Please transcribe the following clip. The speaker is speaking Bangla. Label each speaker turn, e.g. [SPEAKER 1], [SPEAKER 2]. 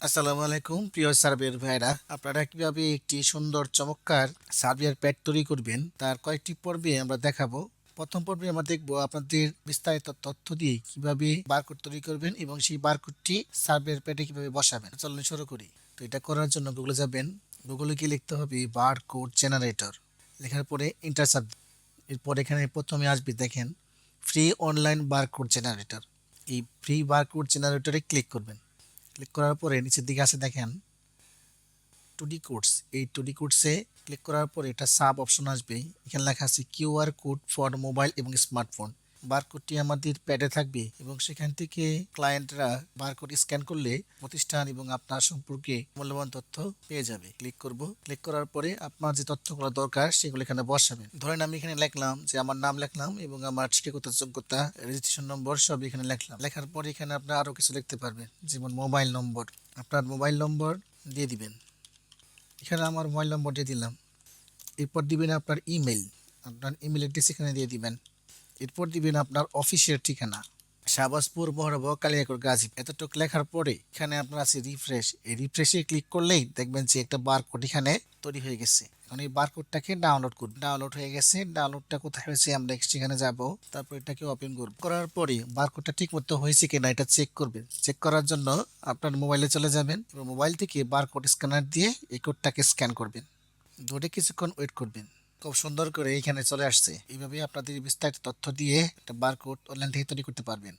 [SPEAKER 1] আসসালামু আলাইকুম প্রিয় সার্ভেয়ার ভাইরা, আপনারা কিভাবে একটি সুন্দর চমৎকার সার্ভেয়ার প্যাড তৈরি করবেন তার কয়েকটি পর্বে আমরা দেখাবো। প্রথম পর্বে আমরা দেখব আপনাদের বিস্তারিত তথ্য দিয়ে কিভাবে বারকোড তৈরি করবেন এবং সেই বারকোডটি সার্ভেয়ার প্যাডে কিভাবে বসাবেন। চলুন শুরু করি। তো এটা করার জন্য গুগলে যাবেন। গুগলে গিয়ে লিখতে হবে বারকোড জেনারেটর। লেখার পরে এন্টার চাপ। এরপর এখানে প্রথমে আসবে দেখেন ফ্রি অনলাইন বারকোড জেনারেটর। এই ফ্রি বারকোড জেনারেটরে ক্লিক করবেন। ক্লিক করার পরে নিচের দিকে আসে দেখেন টুডি কোডস। এই টুডি কোডসে ক্লিক করার পরে এটা সাব অপশন আসবে। এখানে লেখা আছে কিউআর কোড ফর মোবাইল এবং স্মার্টফোন। বারকোডটি আমাদের প্যাডে থাকবে এবং সেখান থেকে ক্লায়েন্টরা বারকোড স্ক্যান করলে প্রতিষ্ঠান এবং আপনার সম্পর্কে মূল্যবান তথ্য পেয়ে যাবে। ক্লিক করব। ক্লিক করার পরে আপনার যে তথ্যগুলো দরকার সেগুলো এখানে বসাবেন। ধরেন আমি এখানে লিখলাম যে আমার নাম লিখলাম এবং আমার শিক্ষাগত যোগ্যতা, রেজিস্ট্রেশন নম্বর সব এখানে লিখলাম। লেখার পরে এখানে আপনারা আরও কিছু লিখতে পারবেন, যেমন মোবাইল নম্বর। আপনার মোবাইল নম্বর দিয়ে দিবেন। এখানে আমার মোবাইল নম্বর দিয়ে দিলাম। এরপর দিবেন আপনার ইমেল। আপনার ইমেল অ্যাড্রেস এখানে দিয়ে দিবেন। এরপর দিবেন আপনার অফিসের ঠিকানা, শাহবাজপুর, বহরবহ, কালিয়াকৈর, গাজীপুর। এতটুকু লেখার পরে এখানে আপনার আছে রিফ্রেশ। এই রিফ্রেশে ক্লিক করলেই দেখবেন যে একটা বারকোড এখানে তৈরি হয়ে গেছে। এখন এই বারকোডটাকে ডাউনলোড করুন। ডাউনলোড হয়ে গেছে। ডাউনলোডটা কোথায় হয়েছে আমরা সেখানে যাব। তারপর এটাকে ওপেন করব। করার পরে বারকোডটা ঠিকমতো হয়েছে কিনা এটা চেক করবেন। চেক করার জন্য আপনার মোবাইলে চলে যাবেন এবং মোবাইল থেকে বারকোড স্ক্যানার দিয়ে এই কোডটাকে স্ক্যান করবেন। ধরে কিছুক্ষণ ওয়েট করবেন। খুব সুন্দর করে এখানে চলে আসছে। এইভাবে আপনাদের বিস্তারিত তথ্য দিয়ে একটা বারকোড অনলাইন থেকে তৈরি করতে পারবেন।